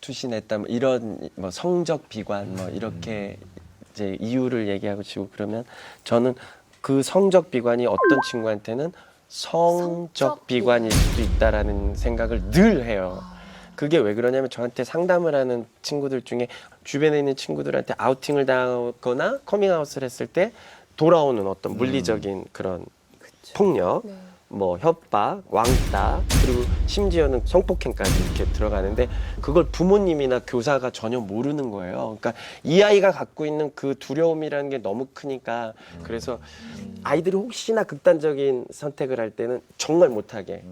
투신했다 뭐 이런 뭐 성적 비관 뭐 이렇게 이제 이유를 얘기하고 지고 그러면 저는 그 성적 비관이 어떤 친구한테는 성적 비관일 수도 있다라는 생각을 늘 해요. 그게 왜 그러냐면 저한테 상담을 하는 친구들 중에 주변에 있는 친구들한테 아우팅을 당하거나 커밍아웃을 했을 때 돌아오는 어떤 물리적인 그런 폭력, 네. 뭐 협박, 왕따, 그리고 심지어는 성폭행까지 이렇게 들어가는데 그걸 부모님이나 교사가 전혀 모르는 거예요. 그러니까 이 아이가 갖고 있는 그 두려움이라는 게 너무 크니까 그래서 아이들이 혹시나 극단적인 선택을 할 때는 정말 못하게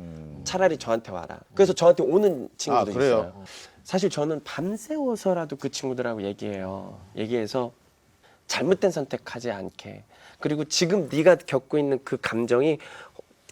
차라리 저한테 와라. 그래서 저한테 오는 친구도 그래요? 있어요. 사실 저는 밤새워서라도 그 친구들하고 얘기해요. 얘기해서 잘못된 선택하지 않게. 그리고 지금 네가 겪고 있는 그 감정이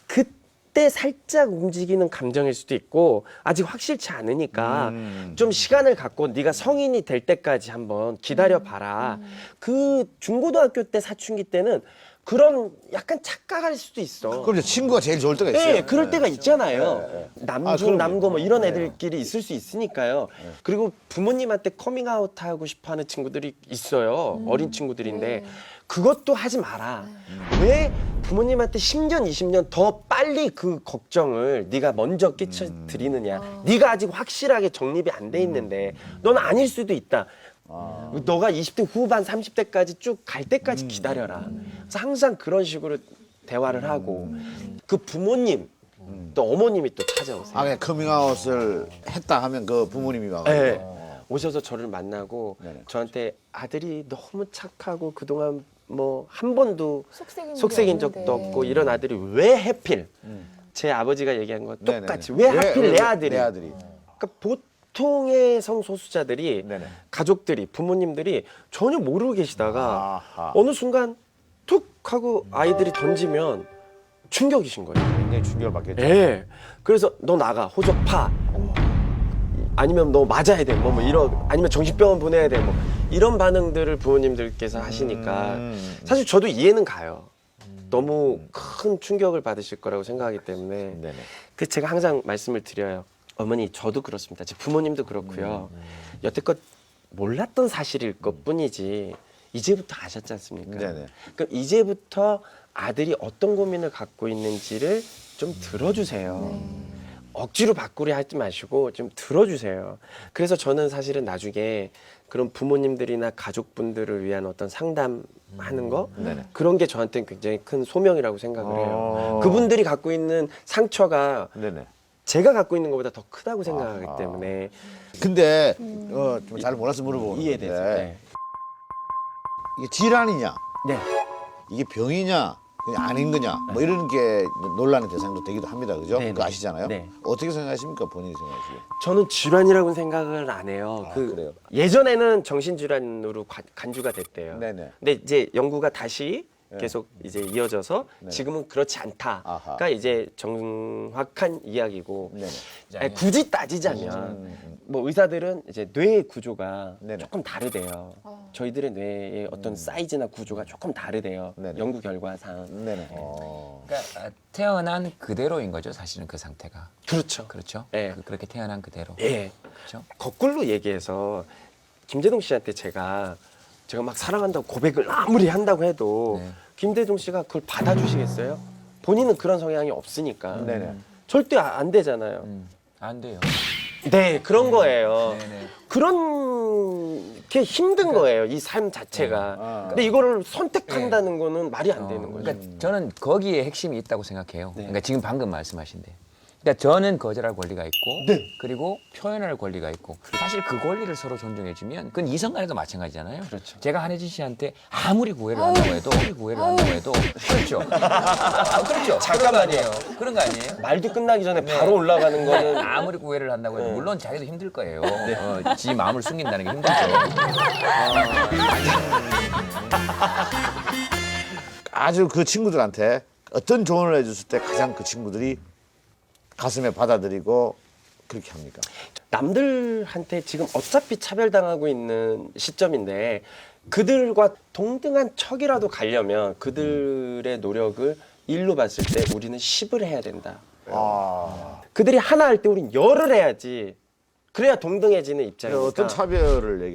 그때 살짝 움직이는 감정일 수도 있고 아직 확실치 않으니까 좀 시간을 갖고 네가 성인이 될 때까지 한번 기다려 봐라. 그 중고등학교 때 사춘기 때는 그런 약간 착각할 수도 있어. 그럼 이제 친구가 제일 좋을 때가 있어요. 네, 그럴 때가 있잖아요. 남중, 그럼요. 남고 뭐 이런 애들끼리 있을 수 있으니까요. 그리고 부모님한테 커밍아웃 하고 싶어하는 친구들이 있어요. 어린 친구들인데 그것도 하지 마라. 왜 부모님한테 10년, 20년 더 빨리 그 걱정을 네가 먼저 끼쳐드리느냐. 네가 아직 확실하게 정립이 안 돼 있는데 넌 아닐 수도 있다. 너가 20대 후반, 30대까지 쭉 갈 때까지 기다려라. 그래서 항상 그런 식으로 대화를 하고 그 부모님 또 어머님이 또 찾아오세요. 그냥 커밍아웃을 했다 하면 그 부모님이 와가지고. 네. 오셔서 저를 만나고 네네. 저한테 아들이 너무 착하고 그동안 뭐 한 번도 속색인, 속색인 적도 없고 이런 아들이 왜 하필 제 아버지가 얘기한 거 네네네. 똑같이 왜 하필 내 아들이. 내 아들이. 그러니까 보통의 성소수자들이 네네. 가족들이 부모님들이 전혀 모르고 계시다가 아하. 어느 순간 툭 하고 아이들이 던지면 충격이신 거예요. 굉장히 충격을 받겠죠. 예. 그래서 너 나가 호적 파. 아니면 너 맞아야 돼. 뭐 이런 아니면 정신병원 보내야 돼. 뭐 이런 반응들을 부모님들께서 하시니까 사실 저도 이해는 가요. 너무 큰 충격을 받으실 거라고 생각하기 때문에 네네. 그 제가 항상 말씀을 드려요. 어머니 저도 그렇습니다. 제 부모님도 그렇고요. 여태껏 몰랐던 사실일 것뿐이지 이제부터 아셨지 않습니까? 네네. 그럼 이제부터 아들이 어떤 고민을 갖고 있는지를 좀 들어주세요. 억지로 바꾸려 하지 마시고 좀 들어주세요. 그래서 저는 사실은 나중에 그런 부모님들이나 가족분들을 위한 어떤 상담하는 거 네네. 그런 게 저한테는 굉장히 큰 소명이라고 생각을 해요. 그분들이 갖고 있는 상처가 네네. 제가 갖고 있는 것보다 더 크다고 생각하기 때문에 근데 좀 잘 몰라서 물어보는데 이해되죠. 네. 이게 질환이냐, 네. 이게 병이냐, 그냥 아닌 거냐, 뭐 이런 게 논란의 대상도 되기도 합니다, 그죠? 네, 그거 네. 아시잖아요. 네. 어떻게 생각하십니까, 본인이 생각하시기에? 저는 질환이라고는 생각을 안 해요. 그래요? 예전에는 정신질환으로 간주가 됐대요. 네네. 근데 이제 연구가 다시 계속 이제 이어져서 지금은 그렇지 않다가 아하. 이제 정확한 이야기고 네네. 아니, 굳이 따지자면 뭐 의사들은 이제 뇌의 구조가 네네. 조금 다르대요. 저희들의 뇌의 어떤 사이즈나 구조가 조금 다르대요. 네네. 연구 결과상. 네네. 그러니까 태어난 그대로인 거죠, 사실은 그 상태가. 그렇죠. 그렇죠? 예. 그렇게 태어난 그대로. 예. 그렇죠? 거꾸로 얘기해서 김재동 씨한테 제가 막 사랑한다고 고백을 아무리 한다고 해도 네. 김대중 씨가 그걸 받아주시겠어요? 본인은 그런 성향이 없으니까 네네. 절대 안 되잖아요. 안 돼요. 네, 그런 거예요. 네네. 그런 게 힘든 거예요, 이 삶 자체가. 근데 이거를 선택한다는 거는 말이 안 되는 거죠. 그러니까 저는 거기에 핵심이 있다고 생각해요. 그러니까 지금 방금 말씀하신데. 그러니까 저는 거절할 권리가 있고, 그리고 표현할 권리가 있고, 사실 그 권리를 서로 존중해주면 그건 이성 간에도 마찬가지잖아요. 그렇죠. 제가 한혜진 씨한테 아무리 구애를 한다고 해도, 그렇죠. 그렇죠. 잠깐만요. 그런 거 아니에요? 말도 끝나기 전에 바로 올라가는 거는 아무리 구애를 한다고 해도 물론 자기도 힘들 거예요. 지 마음을 숨긴다는 게 힘들죠. 아주 그 친구들한테 어떤 조언을 해줬을 때 가장 그 친구들이 가슴에 받아들이고 그렇게 합니까? 남들한테 지금 어차피 차별당하고 있는 시점인데 그들과 동등한 척이라도 가려면 그들의 노력을 1로 봤을 때 우리는 10을 해야 된다. 그들이 하나 할 때 우린 10을 해야지 그래야 동등해지는 입장이니까. 어떤 차별을 얘기하는